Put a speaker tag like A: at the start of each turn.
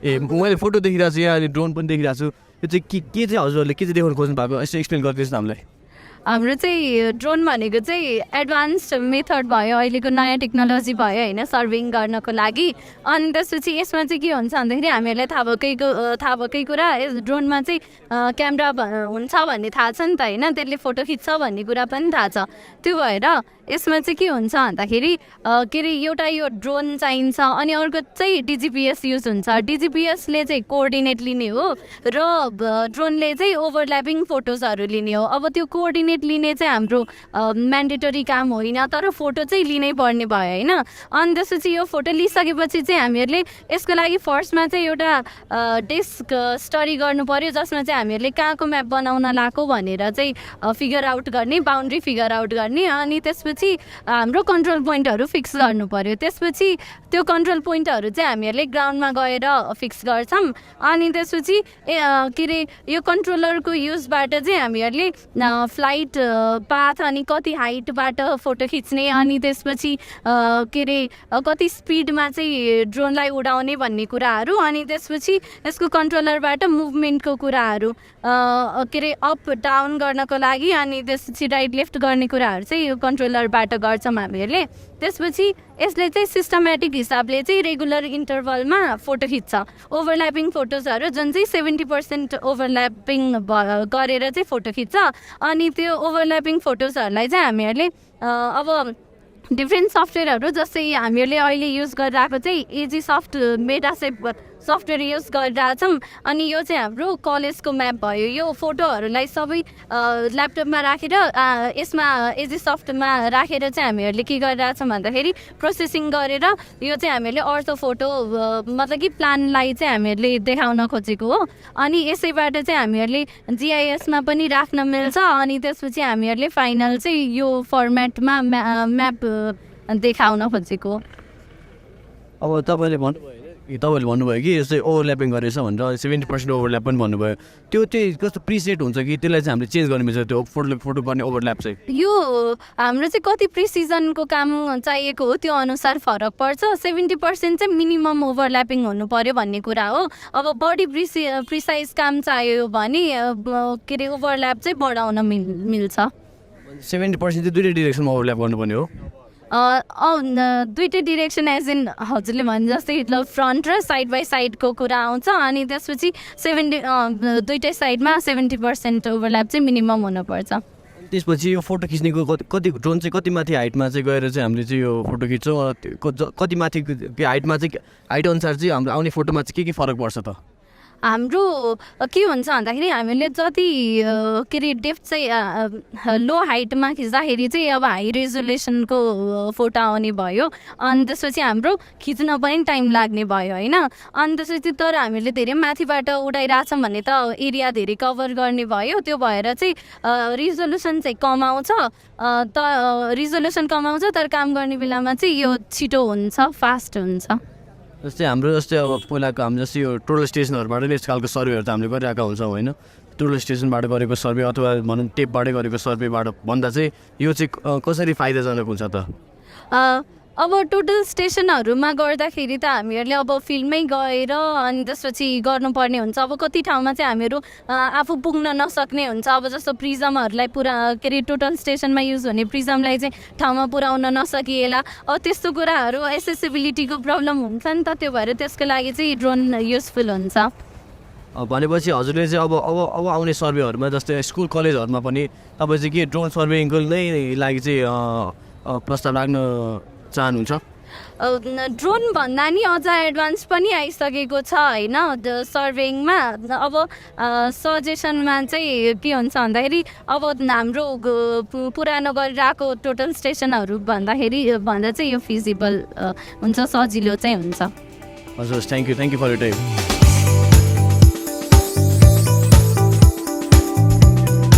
A: मैले फोटो देखिरहेको छु यहाँ, अनि ड्रोन पनि देखिरहेको छु। यो चाहिँ के चाहिँ हजुरहरूले के चाहिँ देखाउनु खोज्नु भएको, यसो एक्सप्लेन गरिदिनुहोस् न हामीलाई।
B: हाम्रो चाहिँ ड्रोन भनेको चाहिँ एडभान्स्ड मेथड भयो, अहिलेको नयाँ टेक्नोलोजी भयो होइन, सर्भिङ गर्नको लागि। अनि त्यसपछि यसमा चाहिँ के हुन्छ भन्दाखेरि हामीहरूलाई थाहा भएकै कुरा, ड्रोनमा चाहिँ क्यामेरा हुन्छ भन्ने थाहा छ नि त होइन, त्यसले फोटो खिच्छ भन्ने कुरा पनि थाहा छ। त्यो भएर यसमा चाहिँ के हुन्छ भन्दाखेरि के अरे एउटा यो ड्रोन चाहिन्छ, अनि अर्को चाहिँ डिजिपिएस युज हुन्छ। डिजिपिएसले चाहिँ कोअर्डिनेट लिने हो र ड्रोनले चाहिँ ओभरल्यापिङ फोटोजहरू लिने हो। अब त्यो कोअर्डिनेट लिने चाहिँ हाम्रो म्यान्डेटरी काम होइन, तर फोटो चाहिँ लिनै पर्ने भयो होइन। अनि त्यसपछि यो फोटो लिइसकेपछि चाहिँ हामीहरूले यसको लागि फर्स्टमा चाहिँ एउटा डेस्क स्टडी गर्नु पऱ्यो, जसमा चाहिँ हामीहरूले कहाँको म्याप बनाउन लाएको भनेर चाहिँ फिगर आउट गर्ने, बााउन्ड्री फिगर आउट गर्ने। अनि त्यसपछि हाम्रो कन्ट्रोल पोइन्टहरू फिक्स गर्नु पऱ्यो। त्यसपछि त्यो कन्ट्रोल पोइन्टहरू चाहिँ हामीहरूले ग्राउन्डमा गएर फिक्स गर्छौँ। अनि त्यसपछि के अरे यो कन्ट्रोलरको युजबाट चाहिँ हामीहरूले फ्लाइट पाथ अनि कति हाइटबाट फोटो खिच्ने, अनि त्यसपछि के अरे कति स्पिडमा चाहिँ ड्रोनलाई उडाउने भन्ने कुराहरू, अनि त्यसपछि यसको कन्ट्रोलरबाट मुभमेन्टको कुराहरू के अरे अप डाउन गर्नको लागि, अनि त्यसपछि राइट लेफ्ट गर्ने कुराहरू चाहिँ यो कन्ट्रोलरबाट गर्छौँ हामीहरूले। त्यसपछि यसले चाहिँ सिस्टमेटिक हिसाबले चाहिँ रेगुलर इन्टरभलमा फोटो खिच्छ। ओभरल्यापिङ फोटोजहरू जुन चाहिँ 70% ओभरल्यापिङ गरेर चाहिँ फोटो खिच्छ। अनि त्यो ओभरल्यापिङ फोटोजहरूलाई चाहिँ हामीहरूले अब डिफ्रेन्ट सफ्टवेयरहरू जस्तै हामीहरूले अहिले युज गरिरहेको चाहिँ एजी सफ्ट मेटासेप सफ्टवेयर युज गरिरहेछौँ। अनि यो चाहिँ हाम्रो कलेजको म्याप भयो। यो फोटोहरूलाई सबै ल्यापटपमा राखेर यसमा एजी सफ्टमा राखेर चाहिँ हामीहरूले के गरिरहेछौँ भन्दाखेरि प्रोसेसिङ गरेर यो चाहिँ हामीहरूले अर्थो फोटो मतलब कि प्लानलाई चाहिँ हामीहरूले देखाउन खोजेको हो। अनि यसैबाट चाहिँ हामीहरूले जिआइएसमा पनि राख्न मिल्छ। अनि त्यसपछि हामीहरूले फाइनल चाहिँ यो फर्मेटमा म्याप देखाउन खोजेको हो।
A: अब तपाईँले भन्नुभयो कि यसै ओभरल्यापिङ गरेछ भनेर 70% ओभरल्याप पनि भन्नुभयो। त्यो चाहिँ कस्तो प्रिसेट हुन्छ कि त्यसलाई चाहिँ हामीले चेन्ज गर्नु मिल्छ, त्यो फोटो गर्ने ओभरल्याप चाहिँ?
B: यो हाम्रो चाहिँ कति प्रिसिजनको काम चाहिएको हो त्यो अनुसार फरक पर्छ। 70% चाहिँ मिनिमम ओभरल्यापिङ हुनु पर्यो भन्ने कुरा हो। अब बढी प्रिसाइज काम चाहियो भने के अरे ओभरल्याप चाहिँ बढाउन मिल्छ।
A: 70% चाहिँ दुईटै डिरेक्सनमा ओभरल्याप गर्नुपर्ने हो?
B: दुईटै डिरेक्सन एज इन हजुरले भने जस्तै फ्रन्ट र साइड बाई साइडको कुरा आउँछ। अनि त्यसपछि दुईटै साइडमा 70% ओभरल्याप चाहिँ मिनिमम हुनुपर्छ।
A: त्यसपछि यो फोटो खिच्नेको कति ड्रोन चाहिँ कति माथि हाइटमा चाहिँ गएर चाहिँ हामीले चाहिँ यो फोटो खिच्छौँ, कति माथि हाइटमा चाहिँ हाइट अनुसार चाहिँ हाम्रो आउने फोटोमा चाहिँ के फरक पर्छ त?
B: हाम्रो के हुन्छ भन्दाखेरि हामीले जति के अरे डेप्थ चाहिँ लो हाइटमा खिच्दाखेरि चाहिँ अब हाई रेजोल्युसनको फोटो आउने भयो। अनि त्यसपछि हाम्रो खिच्न पनि टाइम लाग्ने भयो होइन। अनि त्यसपछि तर हामीले धेरै माथिबाट उडाइरहेछौँ भने त एरिया धेरै कभर गर्ने भयो। त्यो भएर चाहिँ रिजोल्युसन चाहिँ कम आउँछ, रिजोल्युसन कम आउँछ, तर काम गर्ने बेलामा चाहिँ यो छिटो हुन्छ, फास्ट हुन्छ।
A: जस्तै अब पहिलाको हाम्रो जस्तै यो टोटल स्टेसनहरूबाट नै यस खालको सर्वेहरू त हामीले गरिरहेका हुन्छौँ होइन। टोटल स्टेसनबाट गरेको सर्वे अथवा भनौँ टेपबाटै गरेको सर्वेबाट भन्दा चाहिँ यो चाहिँ कसरी फाइदाजनक हुन्छ त?
B: अब टोटल स्टेसनहरूमा गर्दाखेरि त हामीहरूले अब फिल्डमै गएर अनि त्यसपछि गर्नुपर्ने हुन्छ। अब कति ठाउँमा चाहिँ हामीहरू आफू पुग्न नसक्ने हुन्छ। अब जस्तो प्रिजमहरूलाई के अरे टोटल स्टेसनमा युज हुने प्रिजमलाई चाहिँ ठाउँमा पुर्याउन नसकिएला, अब त्यस्तो कुराहरू एसेसिबिलिटीको प्रब्लम हुन्छ नि त। त्यो भएर त्यसको लागि चाहिँ ड्रोन युजफुल हुन्छ।
A: भनेपछि हजुरले चाहिँ अब आउने सर्वेहरूमा जस्तै स्कुल कलेजहरूमा पनि तपाईँ चाहिँ के ड्रोन सर्वेइङको नै लागि चाहिँ प्रस्ताव राख्न चाहनुहुन्छ?
B: ड्रोन भन्दा नि अझ एडभान्स पनि आइसकेको छ होइन सर्वेइङमा। अब सजेसनमा चाहिँ के हुन्छ भन्दाखेरि अब हाम्रो पुरानो गरिरहेको टोटल स्टेसनहरू भन्दा चाहिँ यो फिजिबल हुन्छ, सजिलो चाहिँ हुन्छ।
A: हजुर, thank you for your time.